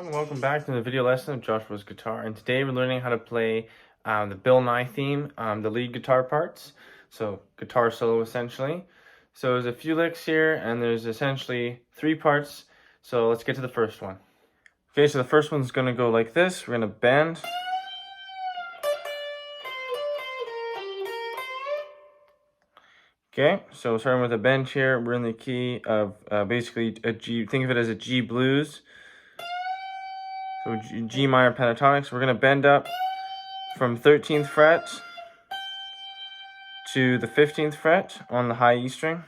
and welcome back to the video lesson of Joshua's guitar. And today we're learning how to play the Bill Nye theme, the lead guitar parts. So guitar solo essentially. So there's a few licks here and there's essentially 3 parts. So let's get to the first one. Okay, so the first one's going to go like this. We're going to bend. Okay, so starting with a bend here, we're in the key of basically a G. Think of it as a G blues. So G minor pentatonic. So we're going to bend up from 13th fret to the 15th fret on the high E string.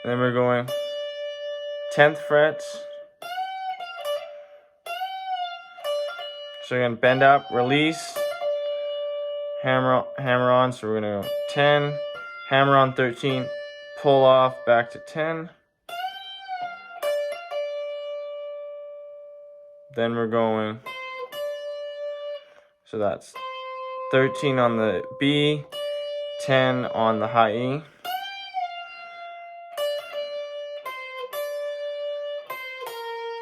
And then we're going 10th fret. So we're going to bend up, release, hammer on. So we're going to go 10, hammer on 13, pull off back to 10. Then we're going, so that's 13 on the B, 10 on the high E.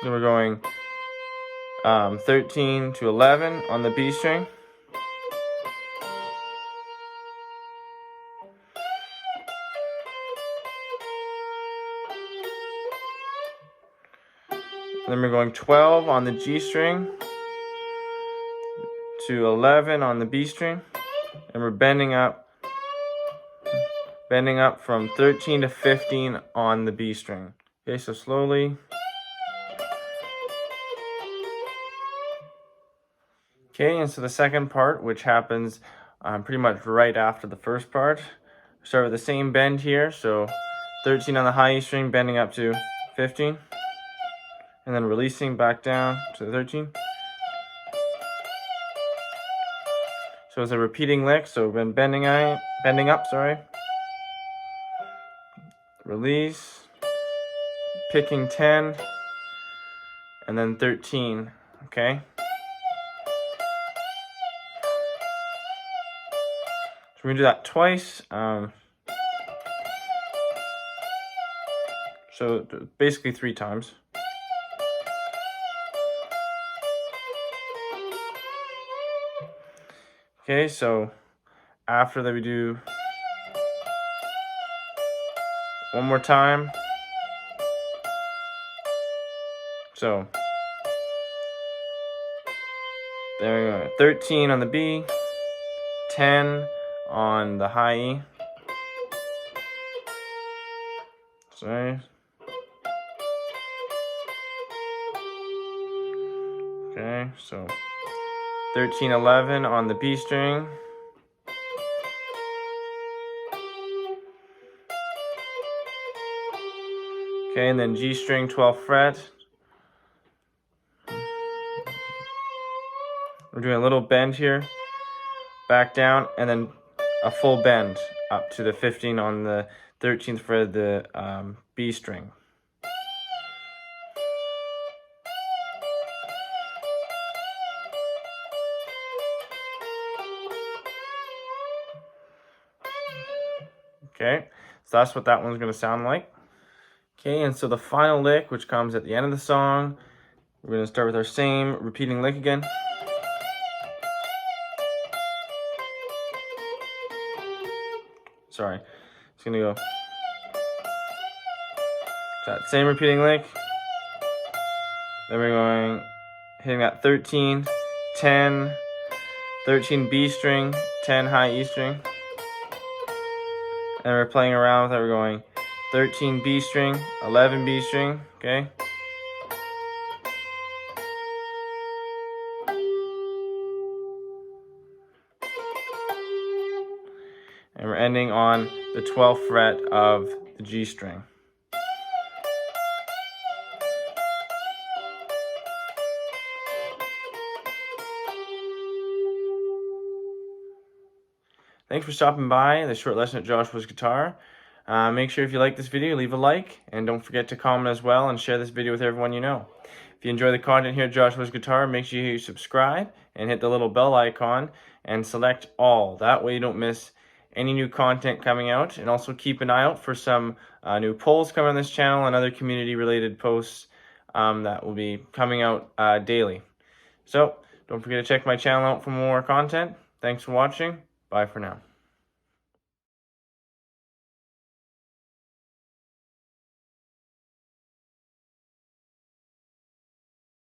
Then we're going 13 to 11 on the B string. Then we're going 12 on the G string to 11 on the B string, and we're bending up from 13 to 15 on the B string. Okay, so slowly. Okay, and so the second part, which happens pretty much right after the first part, start with the same bend here. So 13 on the high E string, bending up to 15. And then releasing back down to the 13. So it's a repeating lick. So we've been bending up, sorry. Release, picking 10, and then 13, okay? So we're gonna do that twice. So basically 3 times. Okay, so after that we do one more time. So there we go. 13 on the B, 10 on the high E. Sorry. Okay, so 13, 11 on the B string. Okay, and then G string, 12th fret. We're doing a little bend here, back down, and then a full bend up to the 15 on the 13th fret of the B string. Okay, so that's what that one's going to sound like. Okay, and so the final lick, which comes at the end of the song, we're going to start with our same repeating lick again. Sorry, it's going to go to that same repeating lick. Then we're going, hitting that 13, 10, 13 B string, 10 high E string. And we're playing around with it. We're going 13 B string, 11 B string, okay? And we're ending on the 12th fret of the G string. Thanks for stopping by this short lesson at Joshua's Guitar. Make sure if you like this video, leave a like, and don't forget to comment as well and share this video with everyone you know. If you enjoy the content here at Joshua's Guitar, make sure you subscribe and hit the little bell icon and select all. That way you don't miss any new content coming out, and also keep an eye out for some new polls coming on this channel and other community related posts that will be coming out daily. So don't forget to check my channel out for more content. Thanks for watching. Bye for now.